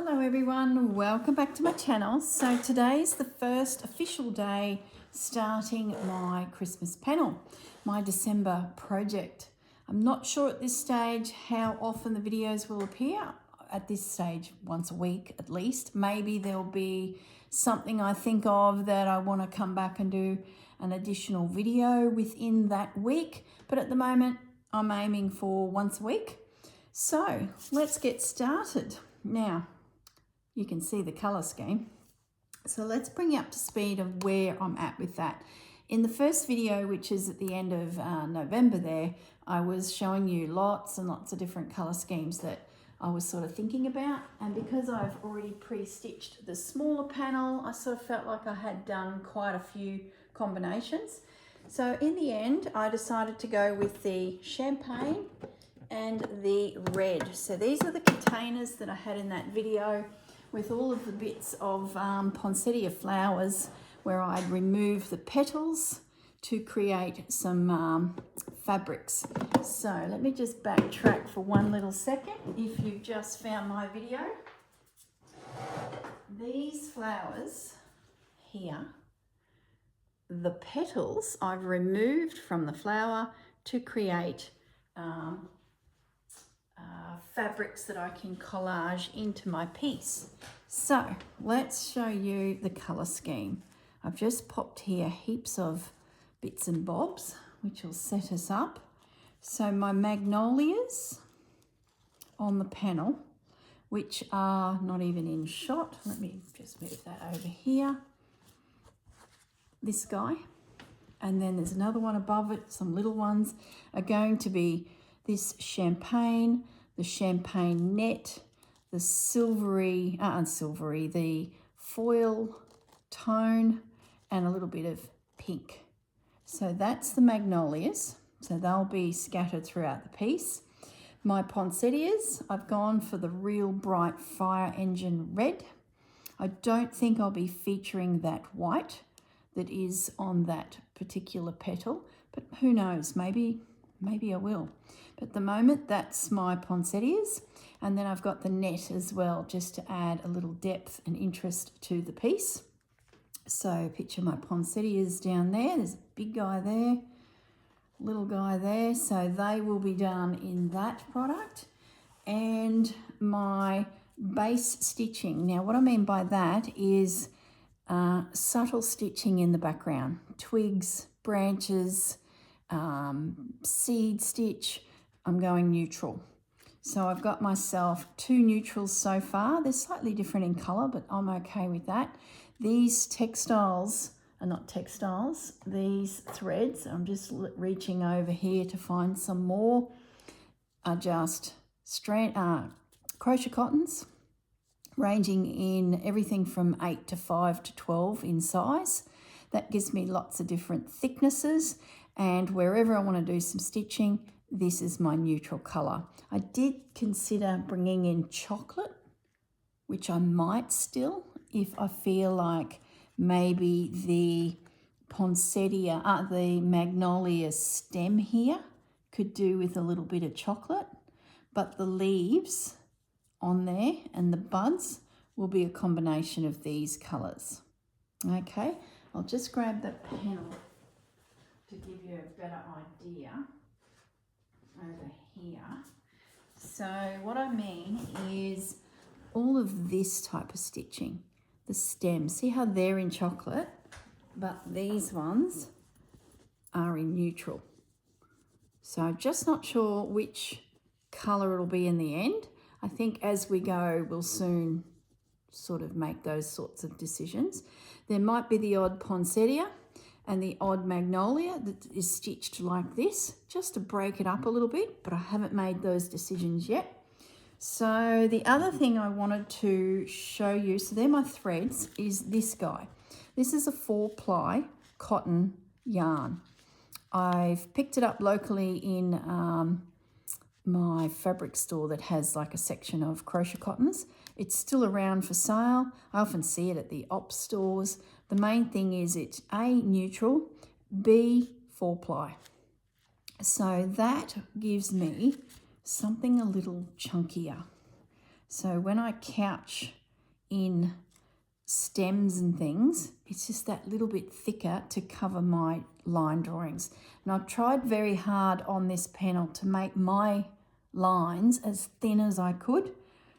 Hello everyone, welcome back to my channel. So today's the first official day starting my Christmas panel, my December project. I'm not sure at this stage how often the videos will appear. At this stage, once a week at least. Maybe there'll be something I think of that I want to come back and do an additional video within that week. But at the moment, I'm aiming for once a week. So let's get started. Now, you can see the colour scheme. So let's bring you up to speed of where I'm at with that. In the first video, which is at the end of November there, I was showing you lots and lots of different colour schemes that I was sort of thinking about. And because I've already pre-stitched the smaller panel, I sort of felt like I had done quite a few combinations. So in the end, I decided to go with the champagne and the red. So these are the containers that I had in that video with all of the bits of poinsettia flowers where I'd remove the petals to create some fabrics. So let me just backtrack for one little second if you've just found my video. These flowers here, the petals I've removed from the flower to create fabrics that I can collage into my piece. So let's show you the colour scheme. I've just popped here heaps of bits and bobs which will set us up. So my magnolias on the panel, which are not even in shot. Let me just move that over here. This guy, and then there's another one above it. Some little ones are going to be this champagne, the champagne net, the silvery, the foil tone, and a little bit of pink. So that's the magnolias. So they'll be scattered throughout the piece. My poinsettias, I've gone for the real bright fire engine red. I don't think I'll be featuring that white that is on that particular petal, but who knows, maybe I will. But at the moment, that's my poinsettias. And then I've got the net as well, just to add a little depth and interest to the piece. So picture my poinsettias down there. There's a big guy there, little guy there. So they will be done in that product. And my base stitching. Now, what I mean by that is subtle stitching in the background. Twigs, branches, seed stitch. I'm going neutral. So I've got myself 2 neutrals so far. They're slightly different in colour, but I'm okay with that. These textiles are not textiles. These threads, I'm just reaching over here to find some more, are just crochet cottons, ranging in everything from 8 to 5 to 12 in size. That gives me lots of different thicknesses, and wherever I want to do some stitching, this is my neutral colour. I did consider bringing in chocolate, which I might still, if I feel like maybe the poinsettia, the magnolia stem here could do with a little bit of chocolate, but the leaves on there and the buds will be a combination of these colours. Okay, I'll just grab the panel to give you a better idea over here. So what I mean is all of this type of stitching, the stems, see how they're in chocolate, but these ones are in neutral. So I'm just not sure which colour it'll be in the end. I think as we go, we'll soon sort of make those sorts of decisions. There might be the odd poinsettia and the odd magnolia that is stitched like this, just to break it up a little bit, but I haven't made those decisions yet. So the other thing I wanted to show you, so they're my threads, is this guy. This is a 4-ply cotton yarn. I've picked it up locally in my fabric store that has like a section of crochet cottons. It's still around for sale. I often see it at the op stores. The main thing is it's A, neutral, B, 4-ply. So that gives me something a little chunkier. So when I couch in stems and things, it's just that little bit thicker to cover my line drawings. And I've tried very hard on this panel to make my lines as thin as I could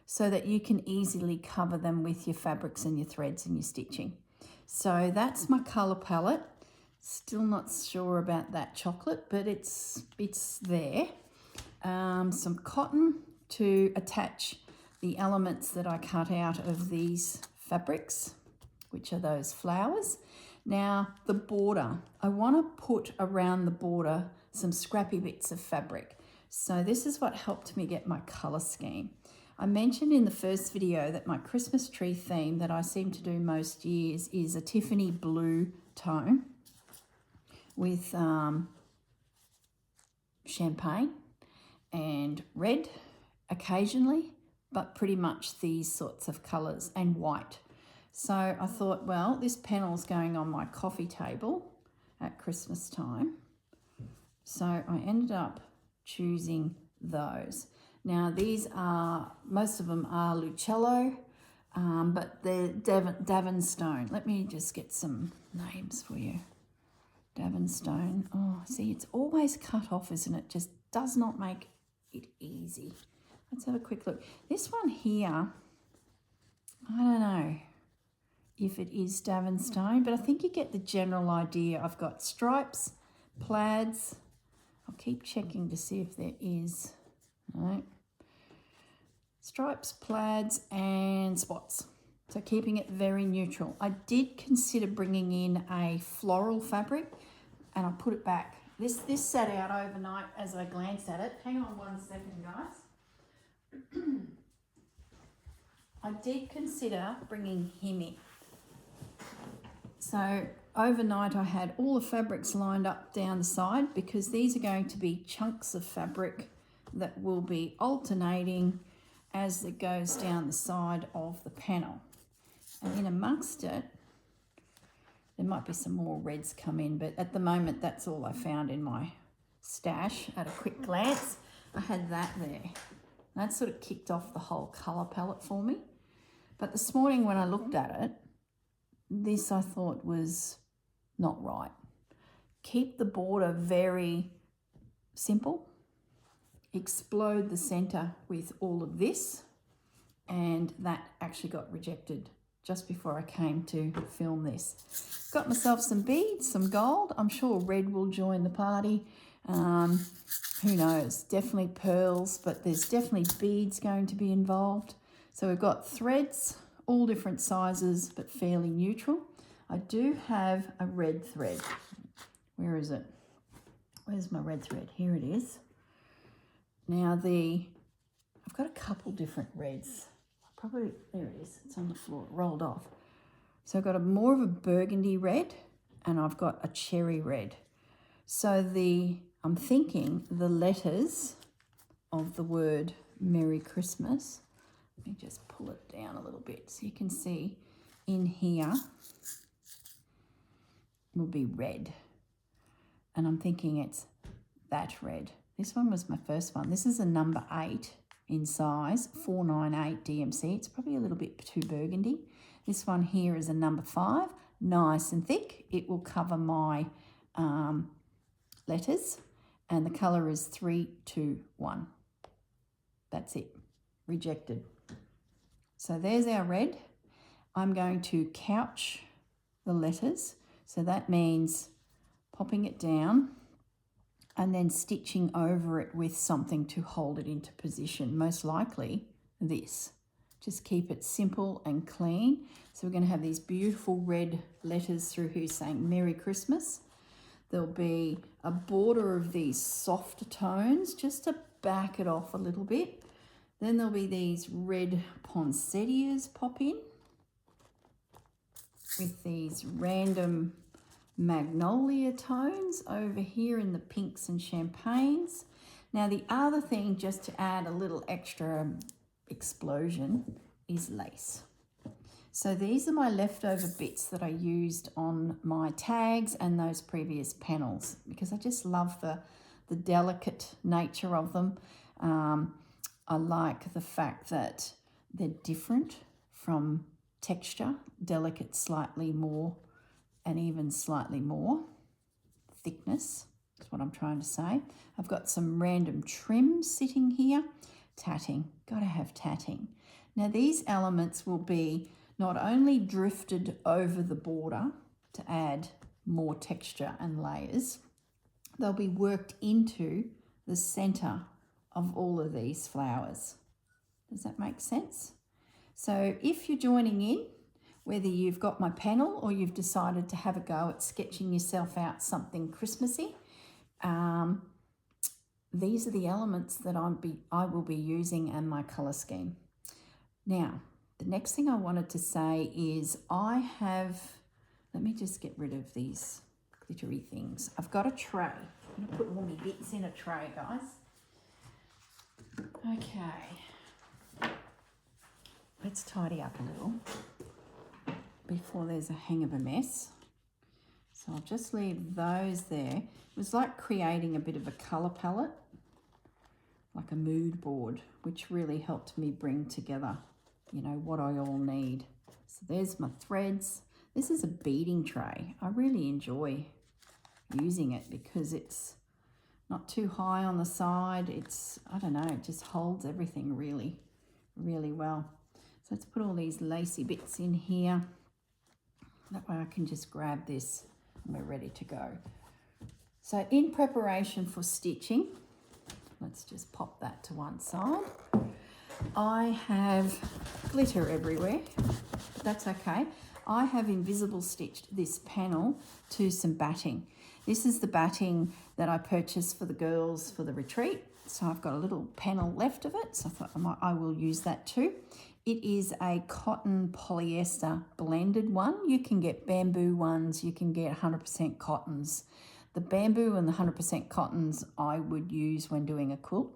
so that you can easily cover them with your fabrics and your threads and your stitching. So that's my colour palette. Still not sure about that chocolate, but it's there. Some cotton to attach the elements that I cut out of these fabrics, which are those flowers. Now the border, I want to put around the border some scrappy bits of fabric. So this is what helped me get my colour scheme. I mentioned in the first video that my Christmas tree theme that I seem to do most years is a Tiffany blue tone with champagne and red occasionally, but pretty much these sorts of colours, and white. So I thought, well, this panel's going on my coffee table at Christmas time. So I ended up choosing those. Now these are, most of them are Lucello, but they're Davenstone. Let me just get some names for you. Davenstone. Oh, see, it's always cut off, isn't it? Just does not make it easy. Let's have a quick look. This one here, I don't know if it is Davenstone, but I think you get the general idea. I've got stripes, plaids. I'll keep checking to see if there is. No. Stripes, plaids, and spots. So keeping it very neutral. I did consider bringing in a floral fabric, and I put it back. This sat out overnight as I glanced at it. Hang on 1 second, guys. I did consider bringing him in. So overnight I had all the fabrics lined up down the side because these are going to be chunks of fabric that will be alternating as it goes down the side of the panel. And in amongst it, there might be some more reds come in, but at the moment that's all I found in my stash at a quick glance. I had that there. That sort of kicked off the whole colour palette for me. But this morning when I looked at it, this I thought was not right. Keep the border very simple. Explode the centre with all of this. And that actually got rejected just before I came to film this. Got myself some beads, some gold. I'm sure red will join the party. Who knows, definitely pearls, but there's definitely beads going to be involved. So we've got threads, all different sizes, but fairly neutral. I do have a red thread. Where is it? Where's my red thread? Here it is. Now I've got a couple different reds. Probably, there it is, it's on the floor, rolled off. So I've got more of a burgundy red and I've got a cherry red. So I'm thinking the letters of the word Merry Christmas, let me just pull it down a little bit so you can see in here will be red. And I'm thinking it's that red. This one was my first one. This is a number 8 in size, 498 DMC. It's probably a little bit too burgundy. This one here is a number 5, nice and thick. It will cover my letters, and the colour is 321. That's it, rejected. So there's our red. I'm going to couch the letters. So that means popping it down and then stitching over it with something to hold it into position, most likely this. Just keep it simple and clean. So we're going to have these beautiful red letters through here saying Merry Christmas. There'll be a border of these softer tones just to back it off a little bit. Then there'll be these red poinsettias pop in with these random magnolia tones over here in the pinks and champagnes. Now the other thing, just to add a little extra explosion, is lace. So these are my leftover bits that I used on my tags and those previous panels because I just love the delicate nature of them. I like the fact that They're different from texture, delicate slightly more and even slightly more thickness. That's what I'm trying to say. I've got some random trims sitting here. Tatting, gotta have tatting. Now these elements will be not only drifted over the border to add more texture and layers, they'll be worked into the center of all of these flowers. Does that make sense? So if you're joining in, whether you've got my panel or you've decided to have a go at sketching yourself out something Christmassy, these are the elements that I will be using and my colour scheme. Now, the next thing I wanted to say is let me just get rid of these glittery things. I've got a tray. I'm going to put all my bits in a tray, guys. Okay. Let's tidy up a little before there's a hang of a mess. So I'll just leave those there. It was like creating a bit of a colour palette, like a mood board, which really helped me bring together, you know, what I all need. So there's my threads. This is a beading tray. I really enjoy using it because it's not too high on the side. I don't know, it just holds everything really, really well. So let's put all these lacy bits in here. That way I can just grab this and we're ready to go. So in preparation for stitching, let's just pop that to one side. I have glitter everywhere, but that's okay. I have invisible stitched this panel to some batting. This is the batting that I purchased for the girls for the retreat. So I've got a little panel left of it, so I thought I will use that too. It is a cotton polyester blended one. You can get bamboo ones, you can get 100% cottons. The bamboo and the 100% cottons I would use when doing a quilt.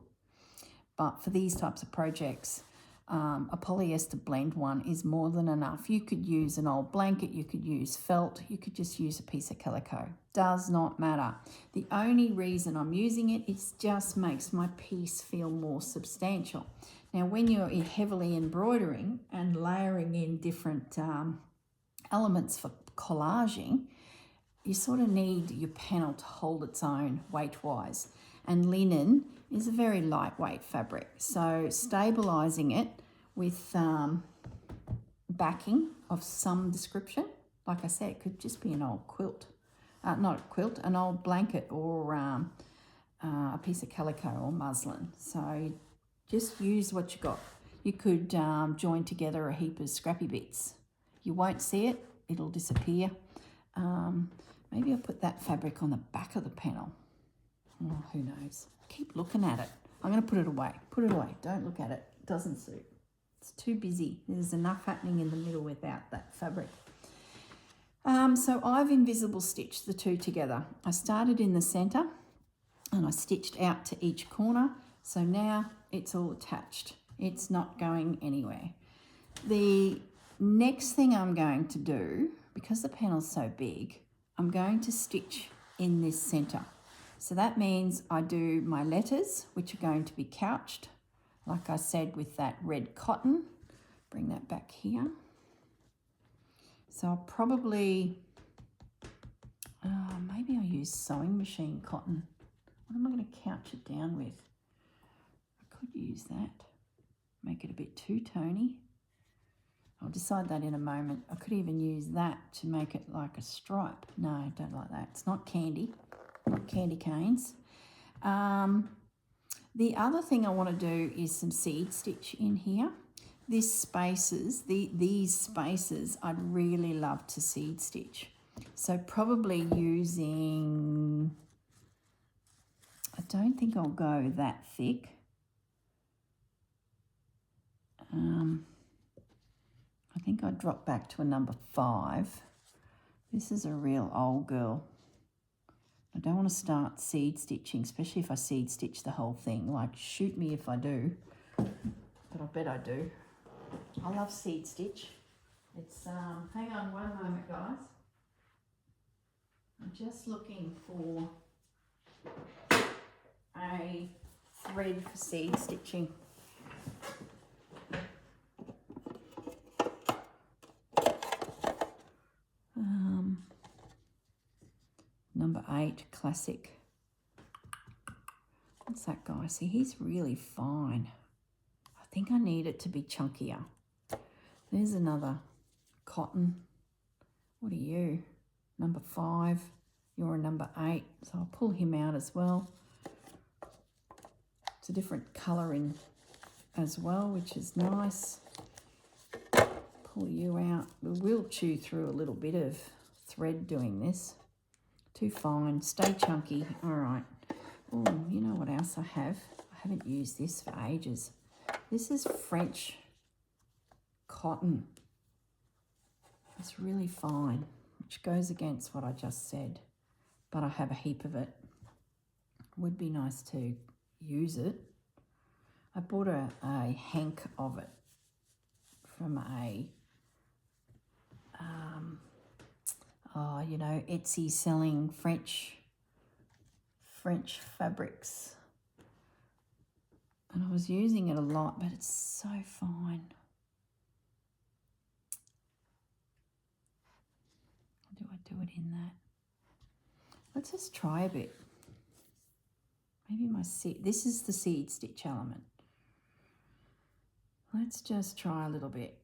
But for these types of projects, a polyester blend one is more than enough. You could use an old blanket, you could use felt, you could just use a piece of calico. Does not matter. The only reason I'm using it, it just makes my piece feel more substantial. Now, when you're heavily embroidering and layering in different elements for collaging, you sort of need your panel to hold its own weight-wise. And linen is a very lightweight fabric. So stabilising it with backing of some description, like I said, it could just be an old quilt. Not a quilt, an old blanket or a piece of calico or muslin. So just use what you got. You could join together a heap of scrappy bits. You won't see it, it'll disappear. Maybe I'll put that fabric on the back of the panel. Oh, who knows? Keep looking at it. I'm going to put it away. Put it away. Don't look at it. It doesn't suit. It's too busy. There's enough happening in the middle without that fabric. So I've invisible stitched the two together. I started in the center and I stitched out to each corner. So now it's all attached. It's not going anywhere. The next thing I'm going to do, because the panel's so big, I'm going to stitch in this center. So that means I do my letters, which are going to be couched, like I said, with that red cotton. Bring that back here. So I'll probably, maybe I'll use sewing machine cotton. What am I going to couch it down with? I could use that. Make it a bit two-tony. I'll decide that in a moment. I could even use that to make it like a stripe. No, I don't like that. It's not candy, not candy canes. The other thing I want to do is some seed stitch in here. These spaces, these spaces, I'd really love to seed stitch. So probably using, I don't think I'll go that thick. I think I'd drop back to a number 5. This is a real old girl. I don't want to start seed stitching, especially if I seed stitch the whole thing. Like, shoot me if I do, but I bet I do. I love seed stitch. It's, hang on one moment, guys. I'm just looking for a thread for seed stitching. classic. What's that guy? See, he's really fine. I think I need it to be chunkier. There's another cotton. What are you? Number 5. You're a number 8. So I'll pull him out as well. It's a different colour in as well, which is nice. Pull you out. We will chew through a little bit of thread doing this. Too fine. Stay chunky. All right. Oh, you know what else I have? I haven't used this for ages. This is French cotton. It's really fine, which goes against what I just said, but I have a heap of it. Would be nice to use it. I bought a hank of it from a, you know, Etsy selling French fabrics. And I was using it a lot, but it's so fine. Do I do it in that? Let's just try a bit. Maybe my seed, this is the seed stitch element. Let's just try a little bit.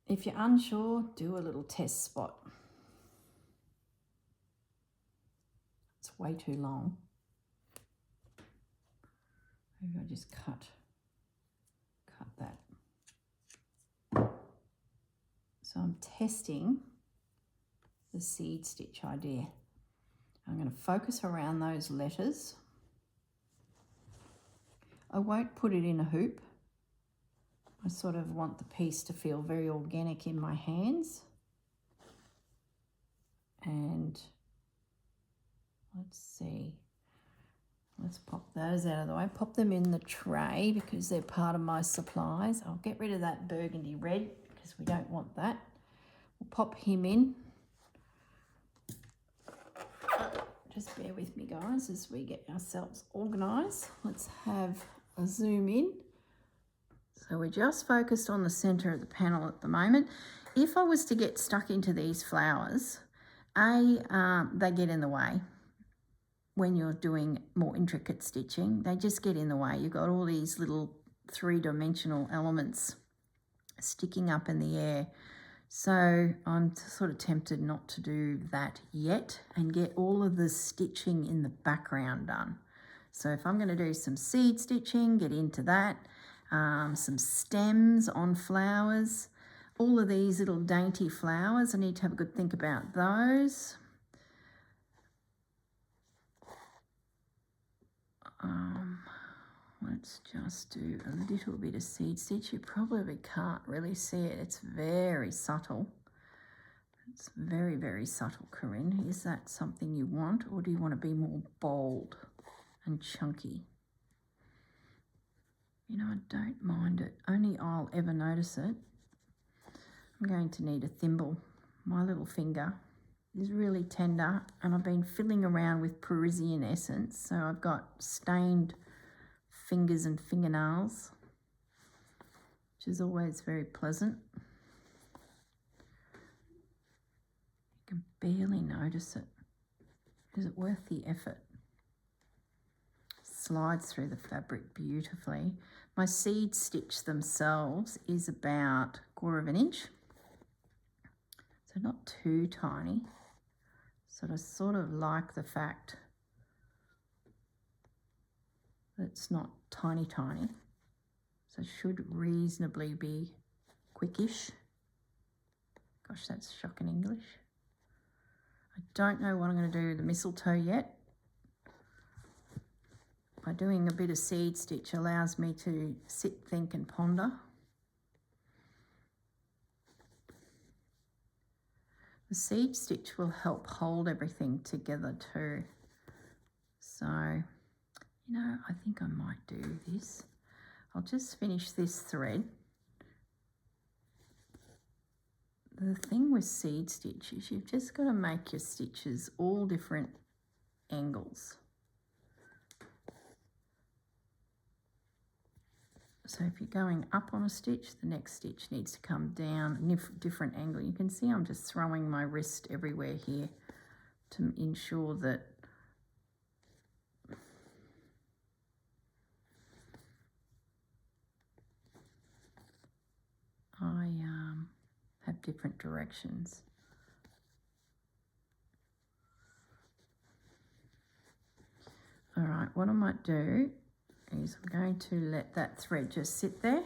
If you're unsure, do a little test spot. It's way too long. Maybe I just cut that. So I'm testing the seed stitch idea. I'm going to focus around those letters. I won't put it in a hoop. I sort of want the piece to feel very organic in my hands. And let's see. Let's pop those out of the way. Pop them in the tray because they're part of my supplies. I'll get rid of that burgundy red because we don't want that. We'll pop him in. Just bear with me, guys, as we get ourselves organised. Let's have a zoom in. So we're just focused on the centre of the panel at the moment. If I was to get stuck into these flowers, they get in the way. When you're doing more intricate stitching, they just get in the way. You've got all these little 3-dimensional elements sticking up in the air. So I'm sort of tempted not to do that yet and get all of the stitching in the background done. So if I'm going to do some seed stitching, get into that, some stems on flowers, all of these little dainty flowers, I need to have a good think about those. Let's just do a little bit of seed stitch. You probably can't really see it. It's very subtle. It's very, very subtle, Corrine. Is that something you want, or do you want to be more bold and chunky? You know, I don't mind it. Only I'll ever notice it. I'm going to need a thimble. My little finger is really tender, and I've been fiddling around with Parisian essence, so I've got stained fingers and fingernails, which is always very pleasant. You can barely notice it. Is it worth the effort? Slides through the fabric beautifully. My seed stitch themselves is about 1/4 inch, so not too tiny. So I sort of like the fact that it's not tiny, so it should reasonably be quickish. Gosh, that's shocking English. I don't know what I'm going to do with the mistletoe yet. By doing a bit of seed stitch allows me to sit, think and ponder. The seed stitch will help hold everything together too. So, you know, I think I might do this. I'll just finish this thread. The thing with seed stitch is you've just got to make your stitches all different angles. So if you're going up on a stitch, the next stitch needs to come down a different angle. You can see I'm just throwing my wrist everywhere here to ensure that different directions. All right, what I might do is I'm going to let that thread just sit there.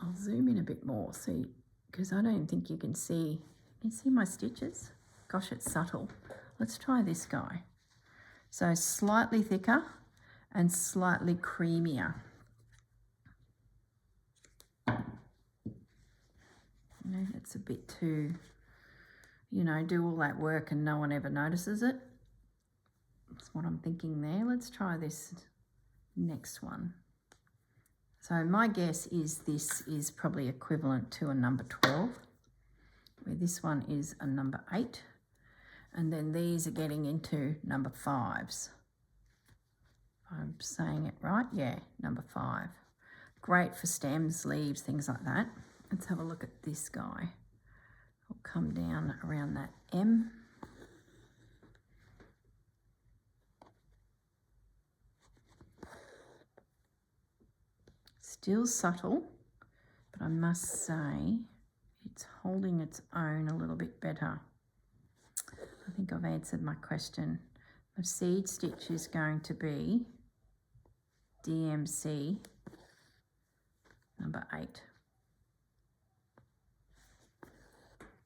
I'll zoom in a bit more, see, because I don't think you can see. Can you see my stitches? Gosh, it's subtle. Let's try this guy. So slightly thicker and slightly creamier. You know, it's a bit too, you know, do all that work and no one ever notices it. That's what I'm thinking there. Let's try this next one. So my guess is this is probably equivalent to a number 12, where this one is a number 8, and then these are getting into number 5s. I'm saying it right? Yeah, number 5. Great for stems, leaves, things like that. Let's have a look at this guy. I'll come down around that M. Still subtle, but I must say it's holding its own a little bit better. I think I've answered my question. The seed stitch is going to be DMC number 8.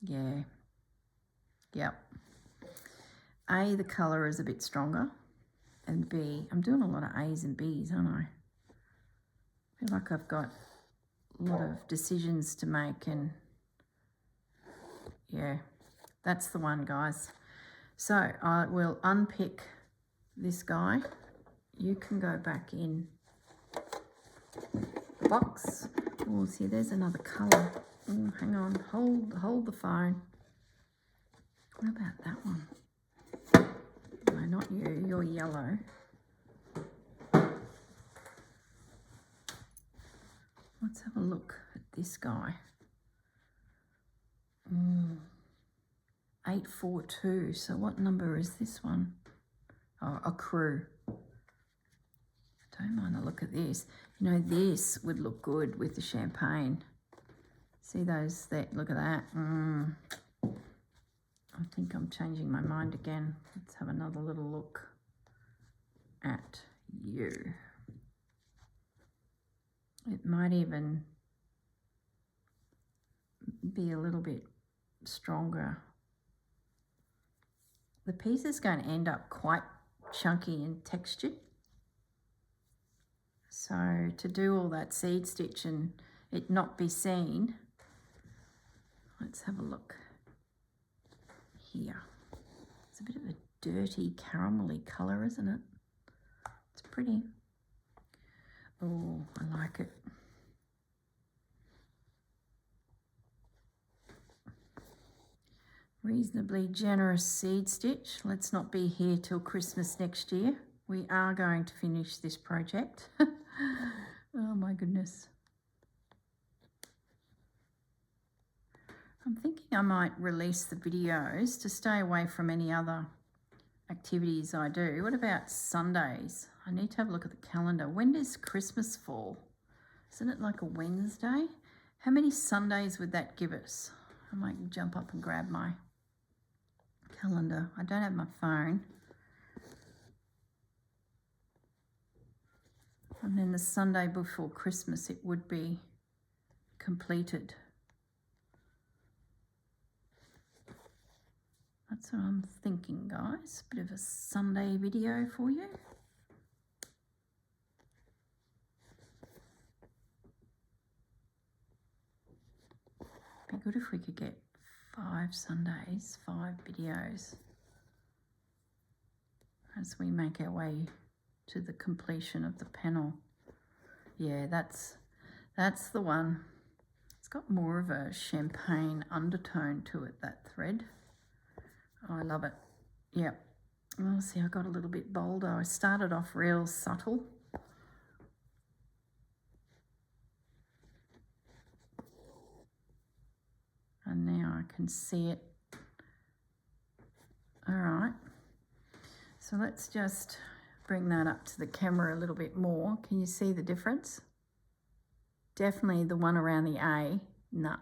Yeah. Yep. A, the colour is a bit stronger, and B, I'm doing a lot of A's and B's, aren't I? I feel like I've got a lot of decisions to make, and yeah, that's the one, guys. So I will unpick this guy. You can go back in the box. Oh, see, there's another colour. Oh, hang on, hold the phone. What about that one? No, not you, you're yellow. Let's have a look at this guy. 842. So what number is this one? Oh, a crew. Don't mind a look at this. You know, this would look good with the champagne. See those? Look at that. I think I'm changing my mind again. Let's have another little look at you. It might even be a little bit stronger. The piece is going to end up quite chunky and textured. So to do all that seed stitch and it not be seen, let's have a look here. It's a bit of a dirty caramelly colour, isn't it? It's pretty. Oh, I like it. Reasonably generous seed stitch. Let's not be here till Christmas next year. We are going to finish this project. Oh my goodness. I'm thinking I might release the videos to stay away from any other activities I do. What about Sundays? I need to have a look at the calendar. When does Christmas fall? Isn't it like a Wednesday? How many Sundays would that give us? I might jump up and grab my calendar. I don't have my phone. And then the Sunday before Christmas, it would be completed. That's what I'm thinking, guys. Bit of a Sunday video for you. Be good if we could get 5 Sundays, 5 videos as we make our way to the completion of the panel. Yeah, that's the one. It's got more of a champagne undertone to it, that thread. Oh, I love it. Yep. Oh, see, I got a little bit bolder. I started off real subtle. And now I can see it. All right. So let's just bring that up to the camera a little bit more. Can you see the difference? Definitely the one around the A Nah.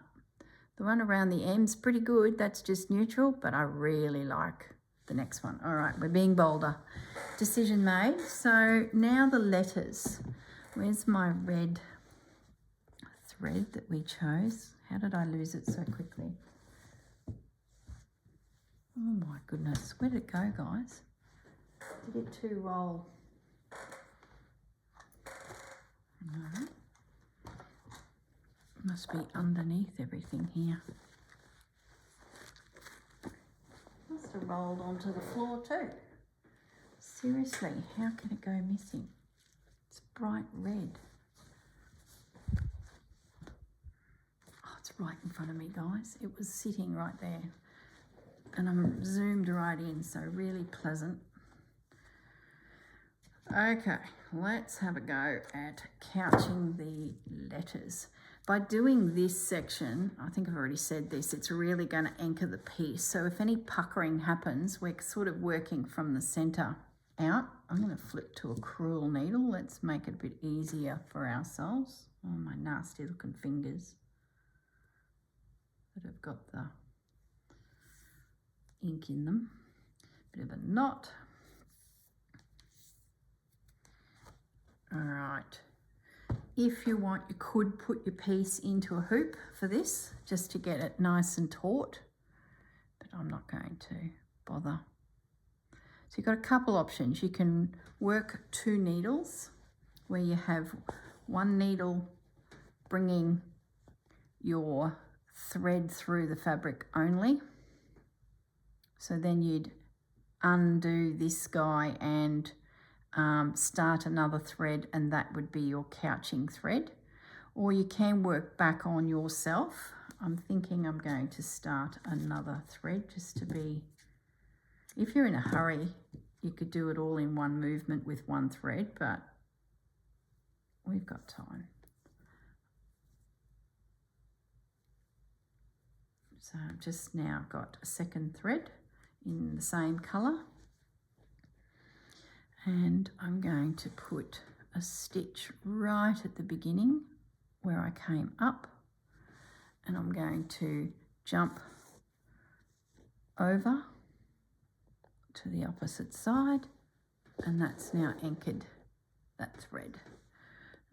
The one around the M's pretty good. That's just neutral, but I really like the next one. All right, we're being bolder. Decision made. So now the letters. Where's my red thread that we chose? How did I lose it so quickly? Oh my goodness, where did it go, guys? Did it too roll? No. Must be underneath everything here. Must have rolled onto the floor too. Seriously, how can it go missing? It's bright red. Oh, it's right in front of me, guys. It was sitting right there. And I'm zoomed right in, so really pleasant. Okay, let's have a go at couching the letters. By doing this section, I think I've already said this, it's really going to anchor the piece. So if any puckering happens, we're sort of working from the centre out. I'm going to flip to a crewel needle. Let's make it a bit easier for ourselves. Oh, my nasty looking fingers that have got the ink in them. Bit of a knot. All right. If you want, you could put your piece into a hoop for this, just to get it nice and taut, but I'm not going to bother. So you've got a couple options. You can work 2 needles, where you have 1 needle bringing your thread through the fabric only. So then you'd undo this guy and start another thread, and that would be your couching thread. Or you can work back on yourself. I'm thinking I'm going to start another thread just to be, if you're in a hurry, you could do it all in one movement with 1 thread, but we've got time. So I've just now got a 2nd thread in the same colour. And I'm going to put a stitch right at the beginning where I came up, and I'm going to jump over to the opposite side, and that's now anchored that thread.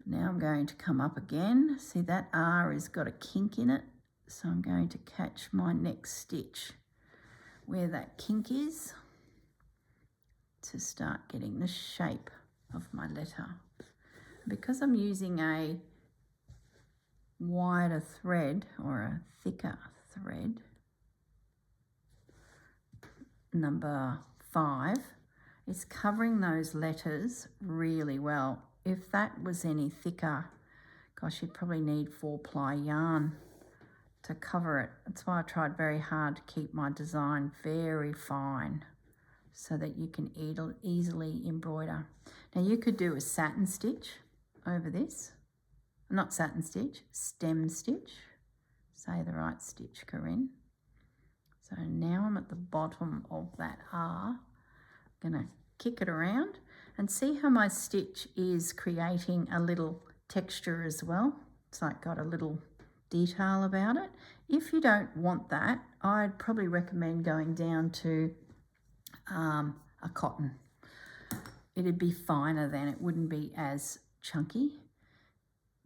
Now I'm going to come up again. See, that R has got a kink in it, so I'm going to catch my next stitch where that kink is, to start getting the shape of my letter. Because I'm using a wider thread or a thicker thread, number 5, it's covering those letters really well. If that was any thicker, gosh, you'd probably need 4-ply yarn to cover it. That's why I tried very hard to keep my design very fine, so that you can easily embroider. Now you could do a satin stitch over this. Not satin stitch, stem stitch. Say the right stitch, Corrine. So now I'm at the bottom of that R. I'm gonna kick it around and see how my stitch is creating a little texture as well. It's like got a little detail about it. If you don't want that, I'd probably recommend going down to a cotton. It'd be finer then, it wouldn't be as chunky.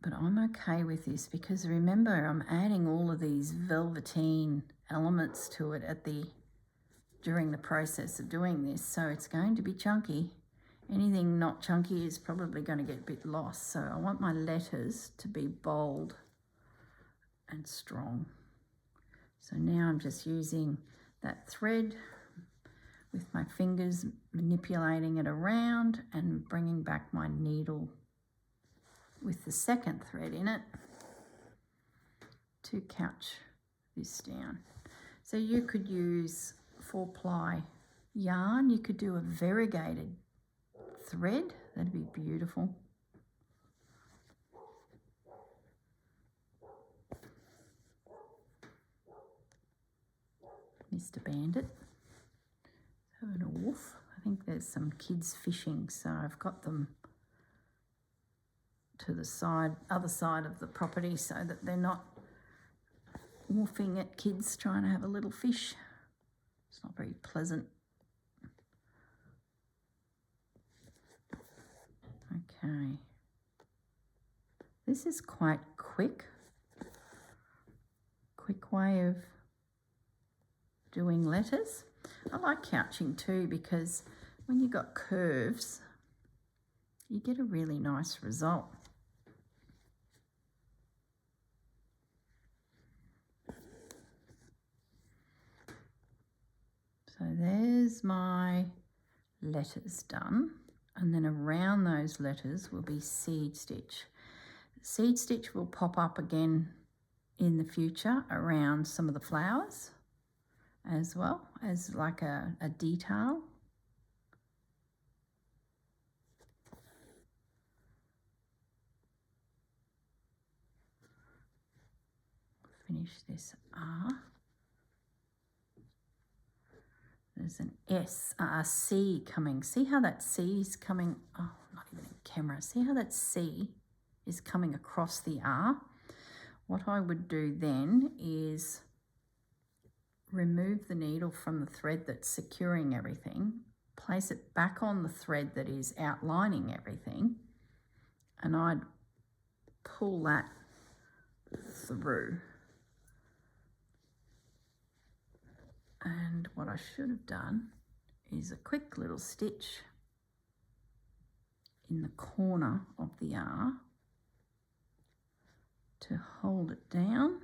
But I'm okay with this because remember, I'm adding all of these velveteen elements to it during the process of doing this, so it's going to be chunky. Anything not chunky is probably going to get a bit lost, so I want my letters to be bold and strong. So now I'm just using that thread with my fingers, manipulating it around and bringing back my needle with the 2nd thread in it to couch this down. So you could use 4-ply yarn. You could do a variegated thread. That'd be beautiful. Mr. Bandit. Having a woof. I think there's some kids fishing, so I've got them to the other side of the property so that they're not woofing at kids trying to have a little fish. It's not very pleasant. Okay. This is quite quick way of doing letters. I like couching too because when you've got curves, you get a really nice result. So there's my letters done, and then around those letters will be seed stitch. Seed stitch will pop up again in the future around some of the flowers as well as like a detail. Finish this R. There's an S, a C coming. See how that C is coming? Oh, not even in camera. See how that C is coming across the R? What I would do then is remove the needle from the thread that's securing everything, place it back on the thread that is outlining everything, and I'd pull that through. And what I should have done is a quick little stitch in the corner of the R to hold it down,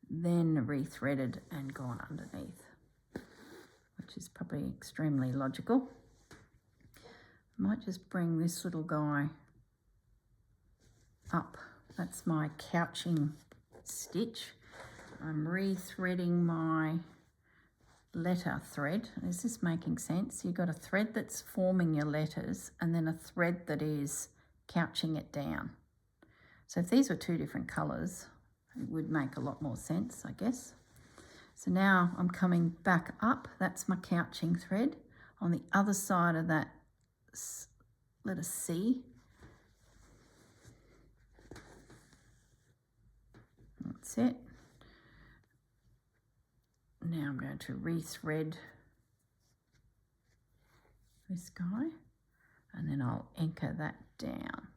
then rethreaded and gone underneath, which is probably extremely logical. I might just bring this little guy up. That's my couching stitch. I'm rethreading my letter thread. Is this making sense? You've got a thread that's forming your letters and then a thread that is couching it down. So if these were two different colours, it would make a lot more sense, I guess. So now I'm coming back up. That's my couching thread. On the other side of that letter C, that's it. Now I'm going to rethread this guy and then I'll anchor that down.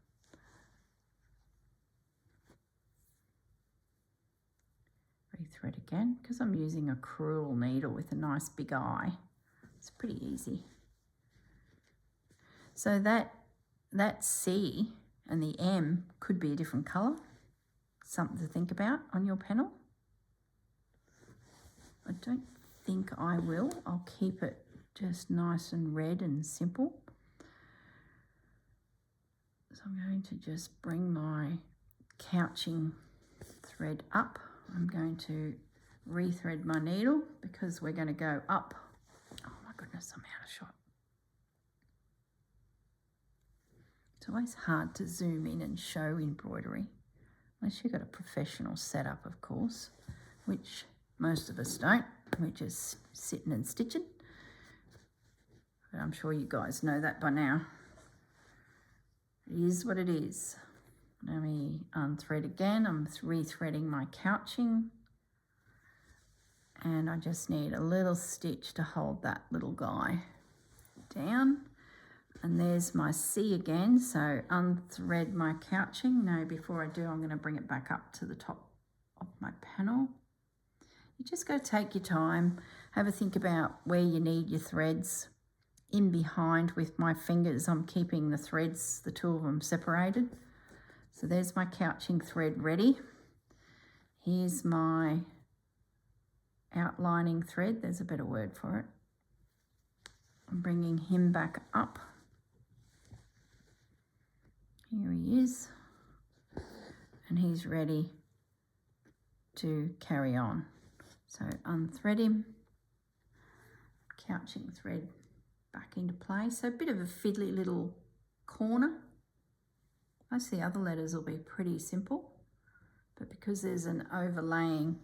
Rethread again, because I'm using a crewel needle with a nice big eye. It's pretty easy. So that C and the M could be a different colour. Something to think about on your panel. I don't think I will. I'll keep it just nice and red and simple. So I'm going to just bring my couching thread up. I'm going to rethread my needle because we're going to go up. Oh my goodness, I'm out of shot. It's always hard to zoom in and show embroidery, unless you've got a professional setup, of course, which most of us don't. We're just sitting and stitching. But I'm sure you guys know that by now. It is what it is. Let me unthread again. I'm rethreading my couching. And I just need a little stitch to hold that little guy down. And there's my C again. So unthread my couching. Now before I do, I'm going to bring it back up to the top of my panel. You just got to take your time, have a think about where you need your threads. In behind with my fingers, I'm keeping the threads, the two of them, separated. So there's my couching thread ready. Here's my outlining thread. There's a better word for it. I'm bringing him back up. Here he is. And he's ready to carry on. So unthread him, couching thread back into place. So a bit of a fiddly little corner. Most of the other letters will be pretty simple, but because there's an overlaying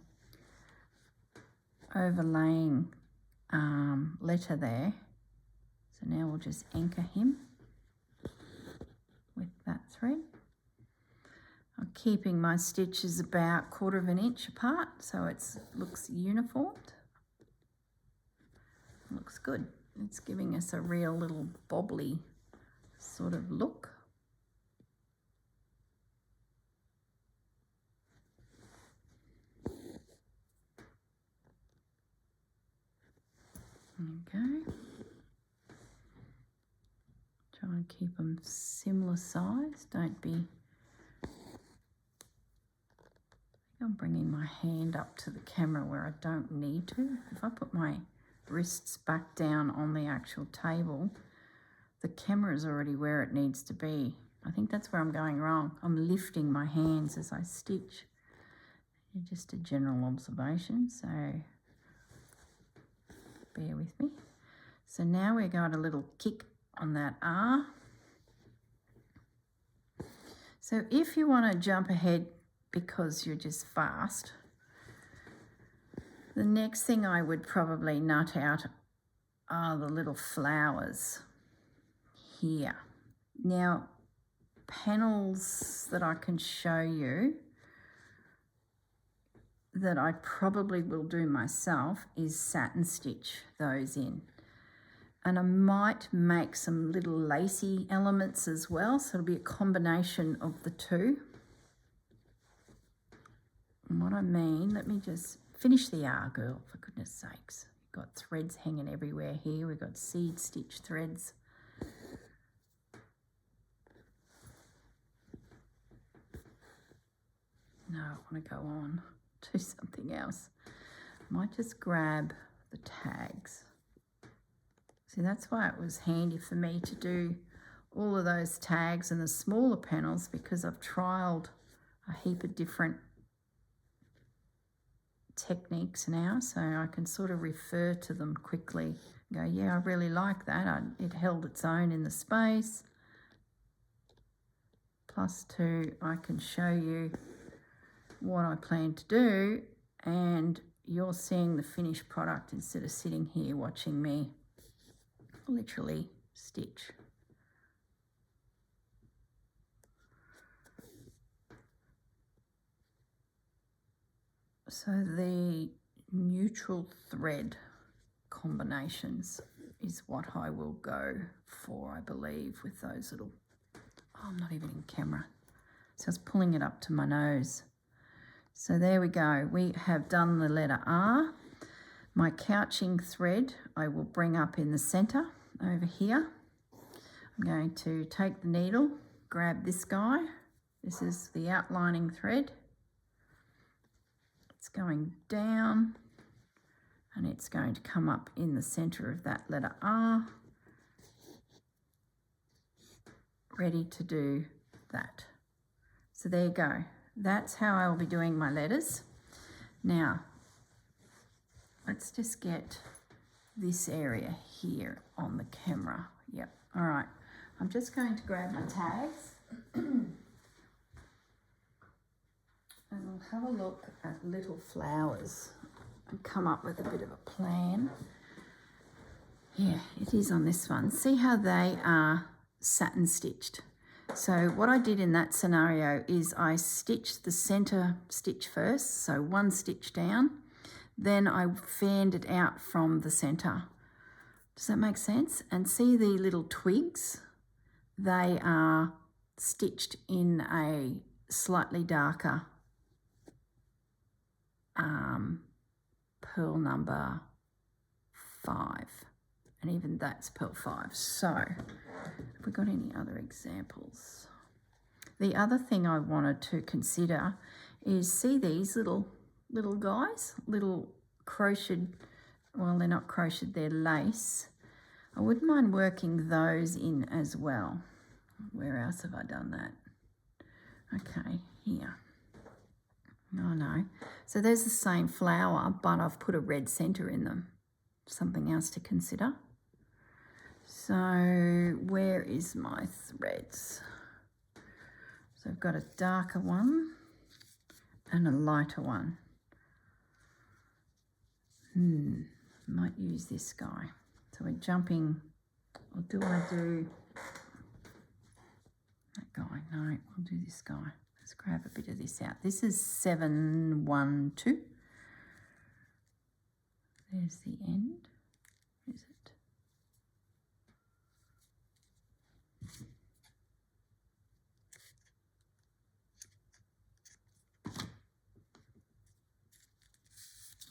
letter there, so now we'll just anchor him with that thread. I'll keeping my stitches about 1/4 inch apart so it looks uniformed. Looks good. It's giving us a real little bobbly sort of look. Okay. Try and keep them similar size. Don't be... I'm bringing my hand up to the camera where I don't need to. If I put my wrists back down on the actual table, the camera is already where it needs to be. I think that's where I'm going wrong. I'm lifting my hands as I stitch. Just a general observation, so bear with me. So now we're going a little kick on that R. So if you want to jump ahead because you're just fast, the next thing I would probably nut out are the little flowers here. Now, panels that I can show you that I probably will do myself is satin stitch those in. And I might make some little lacy elements as well, so it'll be a combination of the two. And what I mean, let me just finish the R, girl, for goodness sakes. We've got threads hanging everywhere here. We've got seed stitch threads. No, I want to go on to something else. I might just grab the tags. See, that's why it was handy for me to do all of those tags and the smaller panels, because I've trialled a heap of different techniques now, so I can sort of refer to them quickly and go, yeah, I really like that. It held its own in the space. +2, I can show you what I plan to do, and you're seeing the finished product instead of sitting here watching me literally stitch. So the neutral thread combinations is what I will go for, I believe, with those little... Oh, I'm not even in camera. So I was pulling it up to my nose. So there we go. We have done the letter R. My couching thread I will bring up in the centre over here. I'm going to take the needle, grab this guy. This is the outlining thread. It's going down and it's going to come up in the centre of that letter R. Ready to do that. So there you go. That's how I will be doing my letters. Now, let's just get this area here on the camera. Yep, all right. I'm just going to grab my tags and we'll have a look at little flowers and come up with a bit of a plan. Yeah, it is on this one. See how they are satin stitched. So what I did in that scenario is I stitched the center stitch first, so one stitch down, then I fanned it out from the center. Does that make sense? And see the little twigs? They are stitched in a slightly darker pearl number 5. And even that's pearl 5. So, have we got any other examples? The other thing I wanted to consider is, see these little guys, little crocheted, well, they're not crocheted, they're lace. I wouldn't mind working those in as well. Where else have I done that? Okay, here. Oh no. So there's the same flower, but I've put a red centre in them. Something else to consider. So where is my threads? So I've got a darker one and a lighter one. Might use this guy. So we're jumping, or do I do that guy? No, I'll do this guy. Let's grab a bit of this out. This is 712. There's the end. Is it?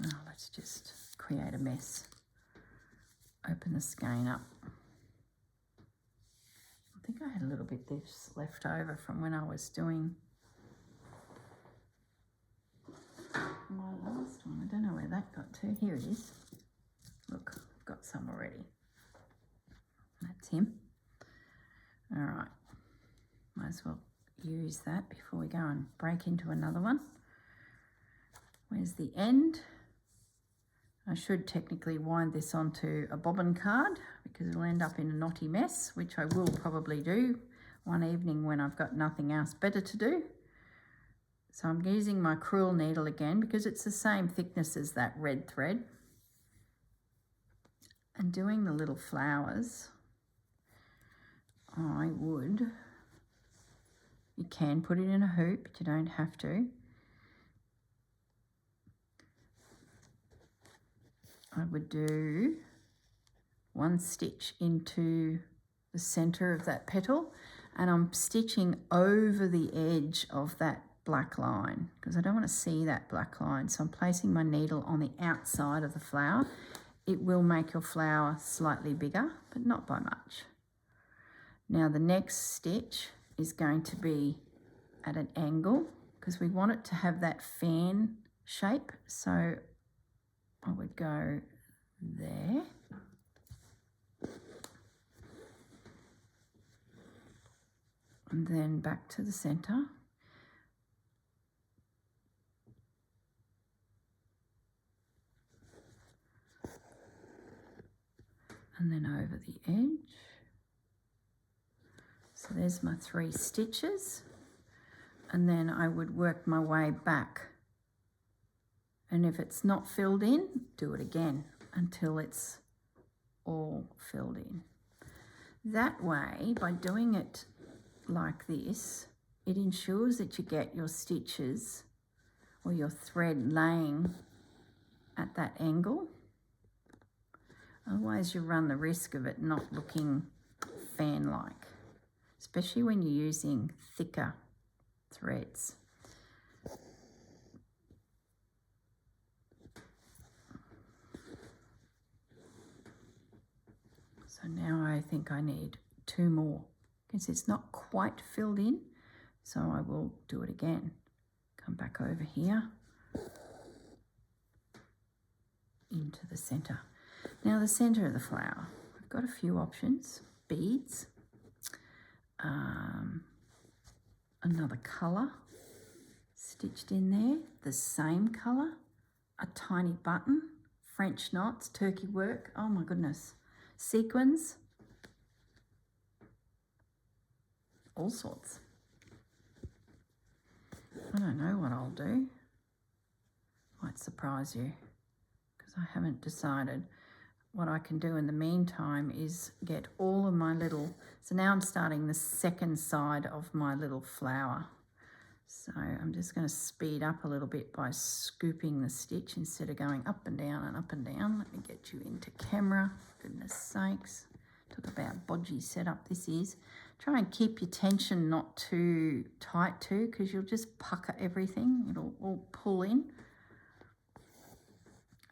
Oh, let's just create a mess. Open the skein up. I think I had a little bit this left over from when I was doing my last one. I don't know where that got to. Here it is. Look, I've got some already. That's him. All right. Might as well use that before we go and break into another one. Where's the end? I should technically wind this onto a bobbin card because it'll end up in a knotty mess, which I will probably do one evening when I've got nothing else better to do. So I'm using my crewel needle again because it's the same thickness as that red thread. And doing the little flowers, you can put it in a hoop, but you don't have to. I would do one stitch into the center of that petal, and I'm stitching over the edge of that black line because I don't want to see that black line. So I'm placing my needle on the outside of the flower. It will make your flower slightly bigger, but not by much. Now the next stitch is going to be at an angle because we want it to have that fan shape. So I would go there. And then back to the center. And then over the edge. So there's my 3 stitches. And then I would work my way back. And if it's not filled in, do it again until it's all filled in. That way, by doing it like this, it ensures that you get your stitches or your thread laying at that angle. Otherwise you run the risk of it not looking fan-like, especially when you're using thicker threads. So now I think I need 2 more because it's not quite filled in, so I will do it again. Come back over here into the center. Now the center of the flower, I've got a few options. Beads, another color stitched in there, the same color, a tiny button, French knots, turkey work, oh my goodness, sequins, all sorts. I don't know what I'll do. Might surprise you because I haven't decided. What I can do in the meantime is get all of my little, so now I'm starting the second side of my little flower. So I'm just going to speed up a little bit by scooping the stitch instead of going up and down and up and down. Let me get you into camera. Goodness sakes. Talk about bodgy setup this is. Try and keep your tension not too tight too, because you'll just pucker everything. It'll all pull in.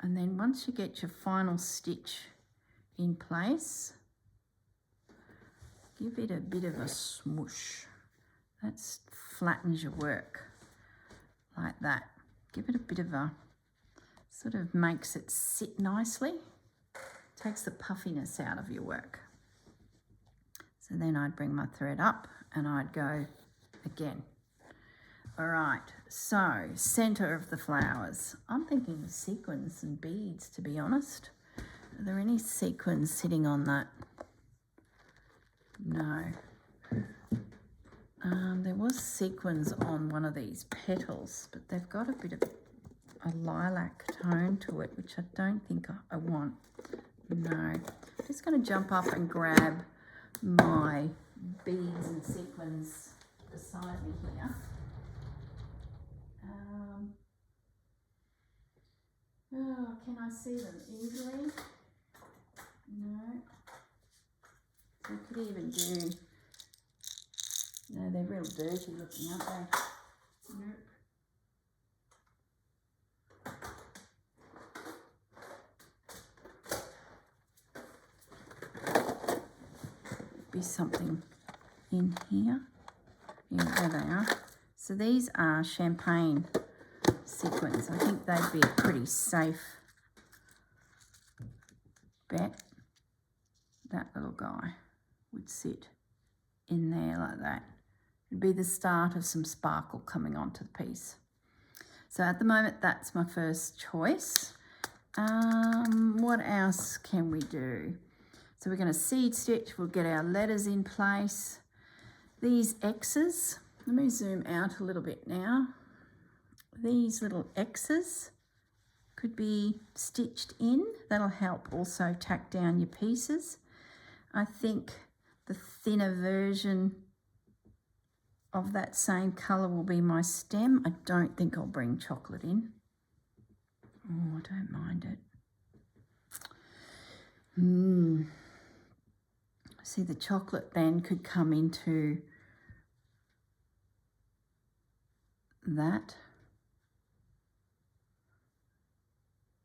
And then once you get your final stitch in place, give it a bit of a smoosh. That flattens your work like that. Give it a bit of a, sort of makes it sit nicely. Takes the puffiness out of your work. So then I'd bring my thread up and I'd go again. All right, so center of the flowers. I'm thinking sequins and beads, to be honest. Are there any sequins sitting on that? No. There was sequins on one of these petals, but they've got a bit of a lilac tone to it, which I don't think I want. No. I'm just going to jump up and grab my beads and sequins beside me here. can I see them easily? No. I could even do, no, they're real dirty looking, aren't they? Nope. Be something in here. Yeah, there they are. So these are champagne sequins. I think they'd be a pretty safe bet. That little guy would sit in there like that. It'd be the start of some sparkle coming onto the piece. So at the moment, that's my first choice. What else can we do? So we're going to seed stitch. We'll get our letters in place. These X's, let me zoom out a little bit now. These little X's could be stitched in. That'll help also tack down your pieces. I think the thinner version of that same colour will be my stem. I don't think I'll bring chocolate in. Oh, I don't mind it. See, the chocolate then could come into that.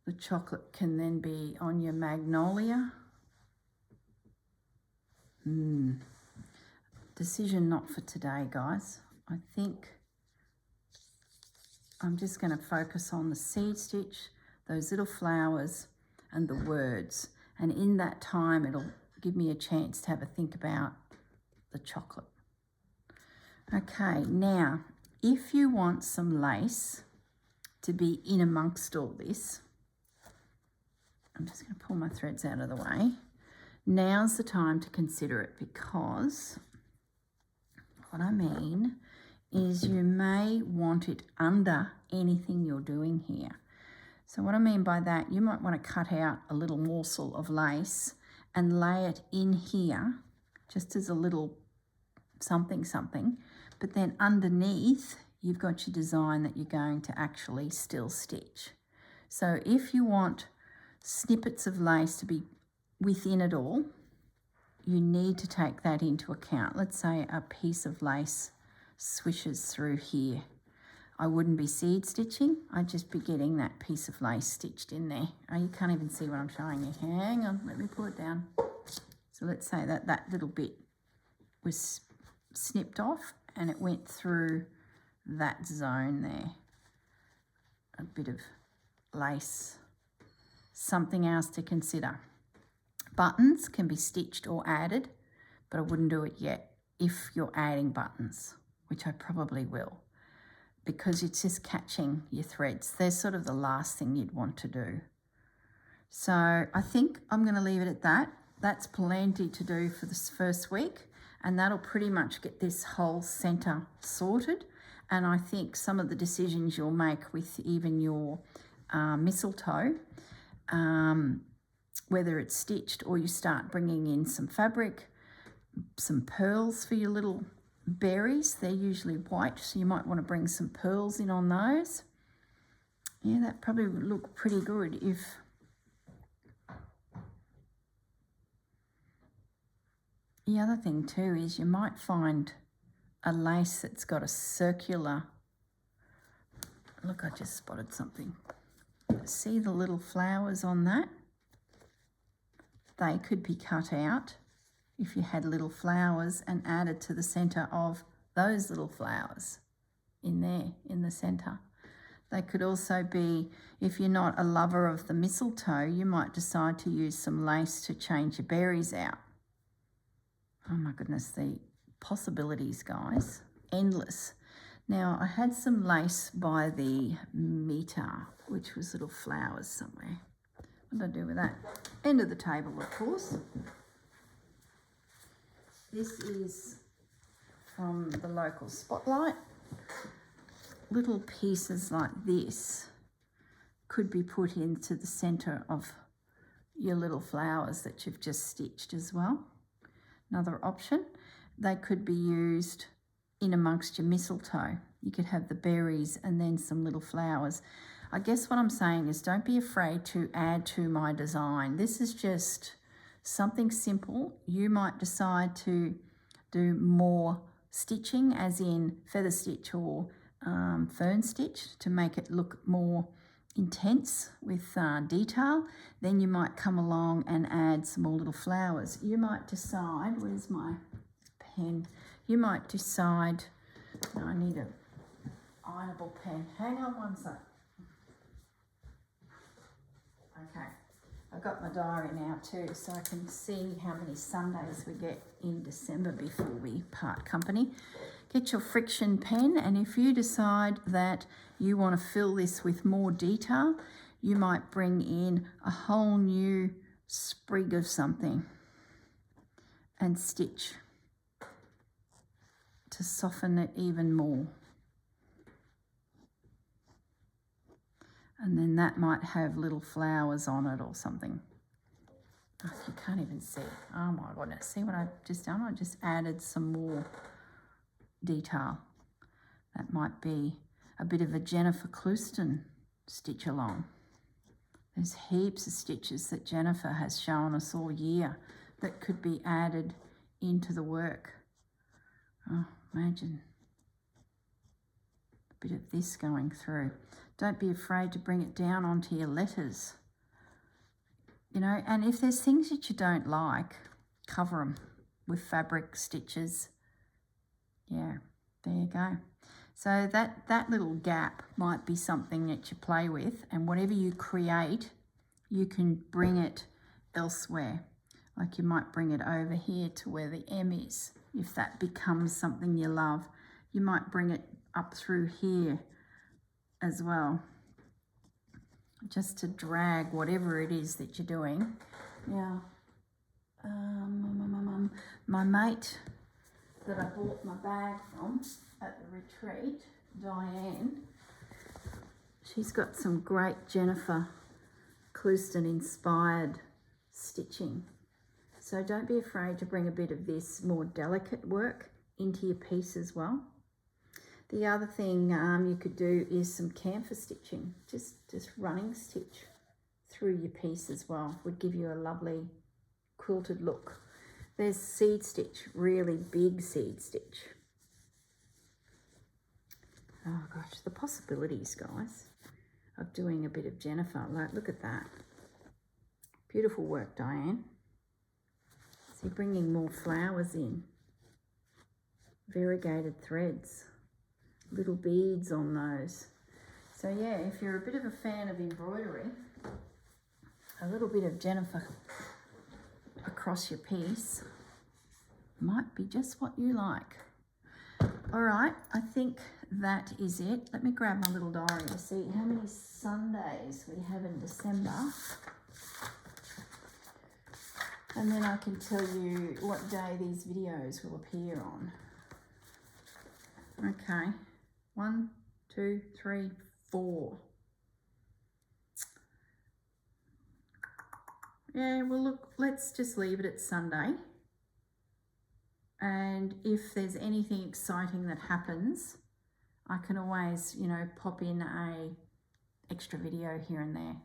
The chocolate can then be on your magnolia. Decision not for today, guys. I think I'm just going to focus on the seed stitch, those little flowers and the words. And in that time, it'll give me a chance to have a think about the chocolate. Okay, now, if you want some lace to be in amongst all this, I'm just going to pull my threads out of the way. Now's the time to consider it, because what I mean is you may want it under anything you're doing here. So what I mean by that, you might want to cut out a little morsel of lace and lay it in here just as a little something, but then underneath you've got your design that you're going to actually still stitch. So if you want snippets of lace to be within it all, you need to take that into account. Let's say a piece of lace swishes through here. I wouldn't be seed stitching, I'd just be getting that piece of lace stitched in there. Oh, you can't even see what I'm showing you. Hang on, let me pull it down. So let's say that that little bit was snipped off and it went through that zone there. A bit of lace. Something else to consider. Buttons can be stitched or added, but I wouldn't do it yet if you're adding buttons, which I probably will, because it's just catching your threads. They're sort of the last thing you'd want to do. So I think I'm going to leave it at that. That's plenty to do for this first week, and that'll pretty much get this whole centre sorted. And I think some of the decisions you'll make with even your mistletoe, whether it's stitched or you start bringing in some fabric, some pearls for your little berries. They're usually white, so you might want to bring some pearls in on those. Yeah, that probably would look pretty good if... The other thing too is you might find a lace that's got a circular... Look, I just spotted something. See the little flowers on that? They could be cut out if you had little flowers and added to the centre of those little flowers in there, in the centre. They could also be, if you're not a lover of the mistletoe, you might decide to use some lace to change your berries out. Oh my goodness, the possibilities, guys, endless. Now, I had some lace by the meter, which was little flowers somewhere. What did I do with that? End of the table, of course. This is from the local Spotlight. Little pieces like this could be put into the centre of your little flowers that you've just stitched as well. Another option. They could be used in amongst your mistletoe. You could have the berries and then some little flowers. I guess what I'm saying is don't be afraid to add to my design. This is just something simple. You might decide to do more stitching, as in feather stitch or fern stitch, to make it look more intense with detail. Then you might come along and add some more little flowers. You might decide, where's my pen? You might decide, I need a ironable pen. Hang on one sec. Okay, I've got my diary now too, so I can see how many Sundays we get in December before we part company. Get your friction pen, and if you decide that you want to fill this with more detail, you might bring in a whole new sprig of something and stitch to soften it even more. And then that might have little flowers on it or something. Oh, you can't even see. Oh my goodness. See what I've just done? I just added some more detail. That might be a bit of a Jennifer Clouston stitch along. There's heaps of stitches that Jennifer has shown us all year that could be added into the work. Oh, imagine a bit of this going through. Don't be afraid to bring it down onto your letters. You know, and if there's things that you don't like, cover them with fabric stitches. Yeah, there you go. So that little gap might be something that you play with, and whatever you create, you can bring it elsewhere. Like you might bring it over here to where the M is. If that becomes something you love, you might bring it up through here as well, just to drag whatever it is that you're doing. Now, my mate that I bought my bag from at the retreat, Diane, she's got some great Jennifer Clouston inspired stitching. So don't be afraid to bring a bit of this more delicate work into your piece as well. The other thing you could do is some camphor stitching, just running stitch through your piece as well. Would give you a lovely quilted look. There's seed stitch, really big seed stitch. Oh gosh, the possibilities, guys, of doing a bit of Jennifer. Like, look at that. Beautiful work, Diane. See, bringing more flowers in. Variegated threads. Little beads on those. So yeah, if you're a bit of a fan of embroidery, a little bit of Jennifer across your piece might be just what you like. All right, I think that is it. Let me grab my little diary to see how many Sundays we have in December. And then I can tell you what day these videos will appear on. Okay. 1, 2, 3, 4. Yeah, well look, let's just leave it at Sunday. And if there's anything exciting that happens, I can always, you know, pop in a extra video here and there.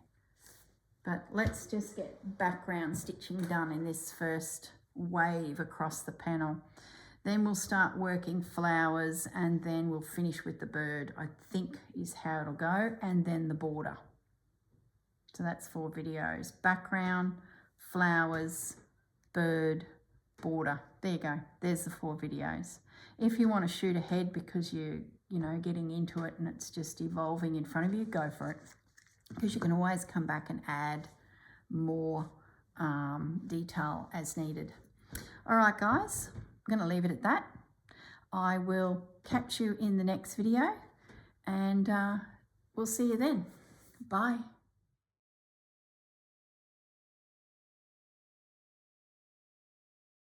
But let's just get background stitching done in this first wave across the panel. Then we'll start working flowers, and then we'll finish with the bird, I think is how it'll go, and then the border. So that's 4 videos. Background, flowers, bird, border. There you go. There's the 4 videos. If you want to shoot ahead because you know, getting into it and it's just evolving in front of you, go for it. Because you can always come back and add more detail as needed. All right, guys. I'm going to leave it at that. I will catch you in the next video, and we'll see you then. Bye.